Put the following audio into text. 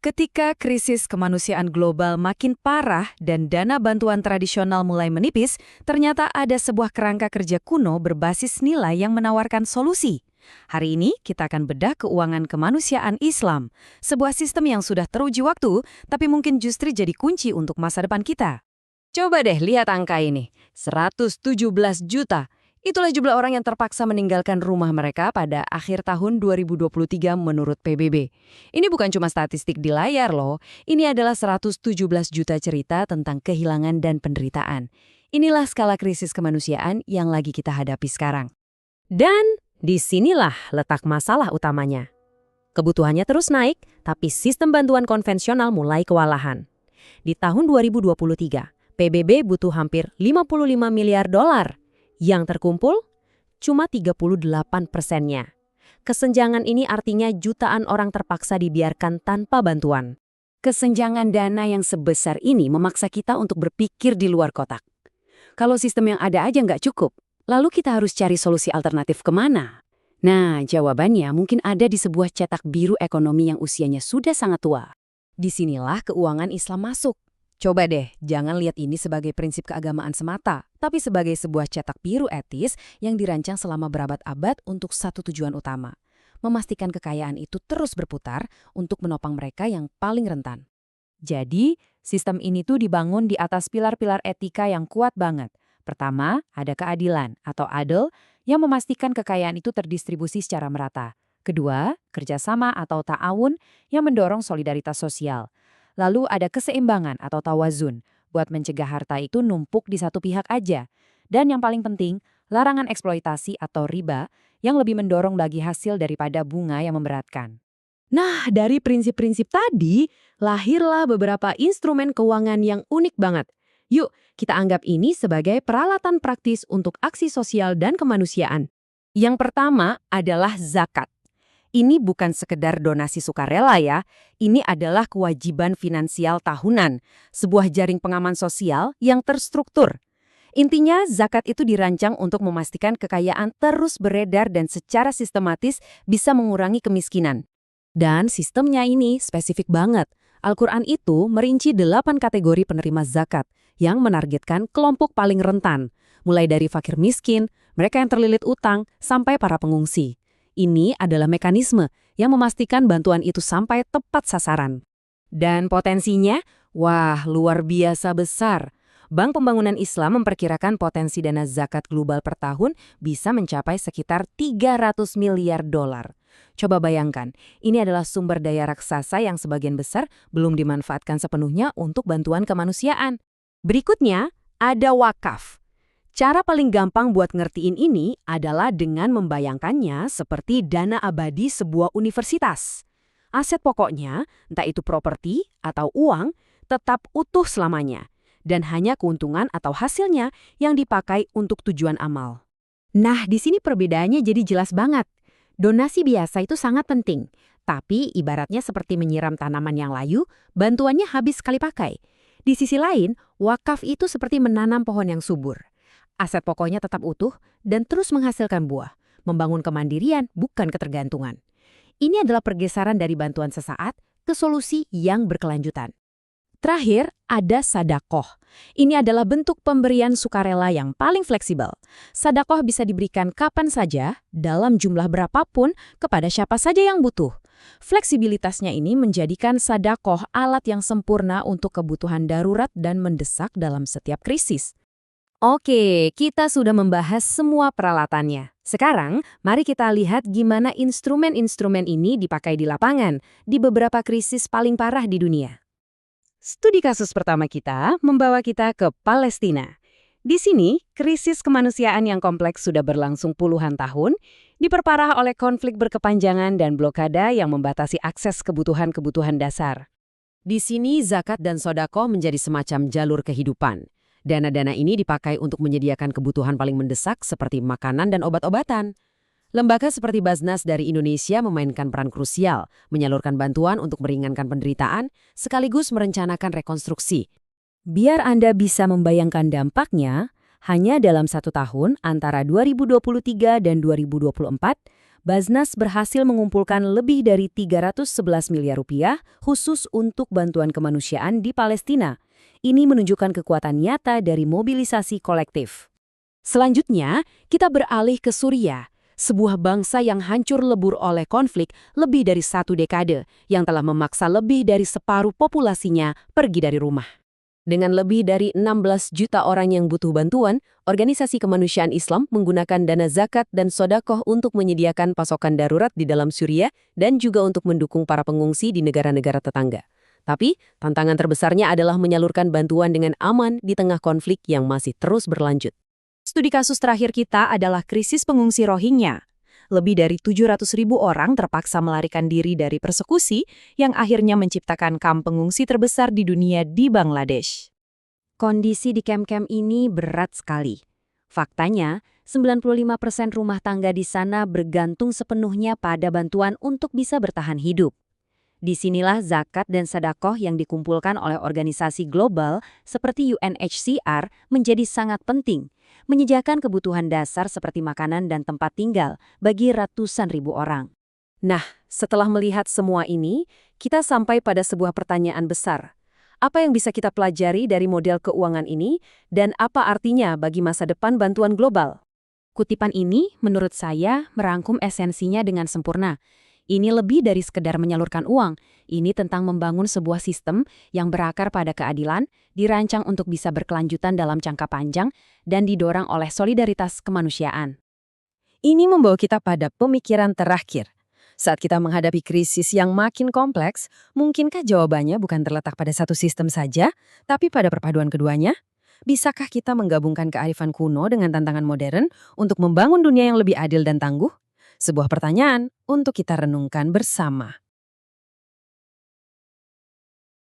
Ketika krisis kemanusiaan global makin parah dan dana bantuan tradisional mulai menipis, ternyata ada sebuah kerangka kerja kuno berbasis nilai yang menawarkan solusi. Hari ini kita akan bedah keuangan kemanusiaan Islam, sebuah sistem yang sudah teruji waktu, tapi mungkin justru jadi kunci untuk masa depan kita. Coba deh lihat angka ini, 117 juta. Itulah jumlah orang yang terpaksa meninggalkan rumah mereka pada akhir tahun 2023 menurut PBB. Ini bukan cuma statistik di layar loh, ini adalah 117 juta cerita tentang kehilangan dan penderitaan. Inilah skala krisis kemanusiaan yang lagi kita hadapi sekarang. Dan disinilah letak masalah utamanya. Kebutuhannya terus naik, tapi sistem bantuan konvensional mulai kewalahan. Di tahun 2023, PBB butuh hampir 55 miliar dolar. Yang terkumpul cuma 38%-nya. Kesenjangan ini artinya jutaan orang terpaksa dibiarkan tanpa bantuan. Kesenjangan dana yang sebesar ini memaksa kita untuk berpikir di luar kotak. Kalau sistem yang ada aja nggak cukup, lalu kita harus cari solusi alternatif kemana? Nah, jawabannya mungkin ada di sebuah cetak biru ekonomi yang usianya sudah sangat tua. Disinilah keuangan Islam masuk. Coba deh, jangan lihat ini sebagai prinsip keagamaan semata, tapi sebagai sebuah cetak biru etis yang dirancang selama berabad-abad untuk satu tujuan utama. Memastikan kekayaan itu terus berputar untuk menopang mereka yang paling rentan. Jadi, sistem ini tuh dibangun di atas pilar-pilar etika yang kuat banget. Pertama, ada keadilan atau adil yang memastikan kekayaan itu terdistribusi secara merata. Kedua, kerjasama atau ta'awun yang mendorong solidaritas sosial. Lalu ada keseimbangan atau tawazun, buat mencegah harta itu numpuk di satu pihak aja. Dan yang paling penting, larangan eksploitasi atau riba yang lebih mendorong bagi hasil daripada bunga yang memberatkan. Nah, dari prinsip-prinsip tadi, lahirlah beberapa instrumen keuangan yang unik banget. Yuk, kita anggap ini sebagai peralatan praktis untuk aksi sosial dan kemanusiaan. Yang pertama adalah zakat. Ini bukan sekedar donasi sukarela ya, ini adalah kewajiban finansial tahunan, sebuah jaring pengaman sosial yang terstruktur. Intinya, zakat itu dirancang untuk memastikan kekayaan terus beredar dan secara sistematis bisa mengurangi kemiskinan. Dan sistemnya ini spesifik banget. Al-Quran itu merinci 8 kategori penerima zakat yang menargetkan kelompok paling rentan, mulai dari fakir miskin, mereka yang terlilit utang, sampai para pengungsi. Ini adalah mekanisme yang memastikan bantuan itu sampai tepat sasaran. Dan potensinya, wah luar biasa besar. Bank Pembangunan Islam memperkirakan potensi dana zakat global per tahun bisa mencapai sekitar 300 miliar dolar. Coba bayangkan, ini adalah sumber daya raksasa yang sebagian besar belum dimanfaatkan sepenuhnya untuk bantuan kemanusiaan. Berikutnya, ada wakaf. Cara paling gampang buat ngertiin ini adalah dengan membayangkannya seperti dana abadi sebuah universitas. Aset pokoknya, entah itu properti atau uang, tetap utuh selamanya, dan hanya keuntungan atau hasilnya yang dipakai untuk tujuan amal. Nah, di sini perbedaannya jadi jelas banget. Donasi biasa itu sangat penting, tapi ibaratnya seperti menyiram tanaman yang layu, bantuannya habis sekali pakai. Di sisi lain, wakaf itu seperti menanam pohon yang subur. Aset pokoknya tetap utuh dan terus menghasilkan buah, membangun kemandirian bukan ketergantungan. Ini adalah pergeseran dari bantuan sesaat ke solusi yang berkelanjutan. Terakhir, ada sedekah. Ini adalah bentuk pemberian sukarela yang paling fleksibel. Sedekah bisa diberikan kapan saja, dalam jumlah berapapun, kepada siapa saja yang butuh. Fleksibilitasnya ini menjadikan sedekah alat yang sempurna untuk kebutuhan darurat dan mendesak dalam setiap krisis. Oke, kita sudah membahas semua peralatannya. Sekarang, mari kita lihat gimana instrumen-instrumen ini dipakai di lapangan di beberapa krisis paling parah di dunia. Studi kasus pertama kita membawa kita ke Palestina. Di sini, krisis kemanusiaan yang kompleks sudah berlangsung puluhan tahun, diperparah oleh konflik berkepanjangan dan blokade yang membatasi akses kebutuhan-kebutuhan dasar. Di sini, zakat dan sodako menjadi semacam jalur kehidupan. Dana-dana ini dipakai untuk menyediakan kebutuhan paling mendesak seperti makanan dan obat-obatan. Lembaga seperti Basnas dari Indonesia memainkan peran krusial, menyalurkan bantuan untuk meringankan penderitaan, sekaligus merencanakan rekonstruksi. Biar Anda bisa membayangkan dampaknya, hanya dalam 1 tahun antara 2023 dan 2024, Basnas berhasil mengumpulkan lebih dari 311 miliar rupiah khusus untuk bantuan kemanusiaan di Palestina. Ini menunjukkan kekuatan nyata dari mobilisasi kolektif. Selanjutnya, kita beralih ke Suriah, sebuah bangsa yang hancur lebur oleh konflik lebih dari 1 dekade, yang telah memaksa lebih dari separuh populasinya pergi dari rumah. Dengan lebih dari 16 juta orang yang butuh bantuan, Organisasi Kemanusiaan Islam menggunakan dana zakat dan sodakoh untuk menyediakan pasokan darurat di dalam Suriah dan juga untuk mendukung para pengungsi di negara-negara tetangga. Tapi, tantangan terbesarnya adalah menyalurkan bantuan dengan aman di tengah konflik yang masih terus berlanjut. Studi kasus terakhir kita adalah krisis pengungsi Rohingya. Lebih dari 700.000 orang terpaksa melarikan diri dari persekusi yang akhirnya menciptakan kamp pengungsi terbesar di dunia di Bangladesh. Kondisi di kamp-kamp ini berat sekali. Faktanya, 95% rumah tangga di sana bergantung sepenuhnya pada bantuan untuk bisa bertahan hidup. Disinilah zakat dan sedekah yang dikumpulkan oleh organisasi global seperti UNHCR menjadi sangat penting, menyediakan kebutuhan dasar seperti makanan dan tempat tinggal bagi ratusan ribu orang. Nah, setelah melihat semua ini, kita sampai pada sebuah pertanyaan besar. Apa yang bisa kita pelajari dari model keuangan ini dan apa artinya bagi masa depan bantuan global? Kutipan ini, menurut saya, merangkum esensinya dengan sempurna. Ini lebih dari sekedar menyalurkan uang. Ini tentang membangun sebuah sistem yang berakar pada keadilan, dirancang untuk bisa berkelanjutan dalam jangka panjang, dan didorong oleh solidaritas kemanusiaan. Ini membawa kita pada pemikiran terakhir. Saat kita menghadapi krisis yang makin kompleks, mungkinkah jawabannya bukan terletak pada satu sistem saja, tapi pada perpaduan keduanya? Bisakah kita menggabungkan kearifan kuno dengan tantangan modern untuk membangun dunia yang lebih adil dan tangguh? Sebuah pertanyaan untuk kita renungkan bersama.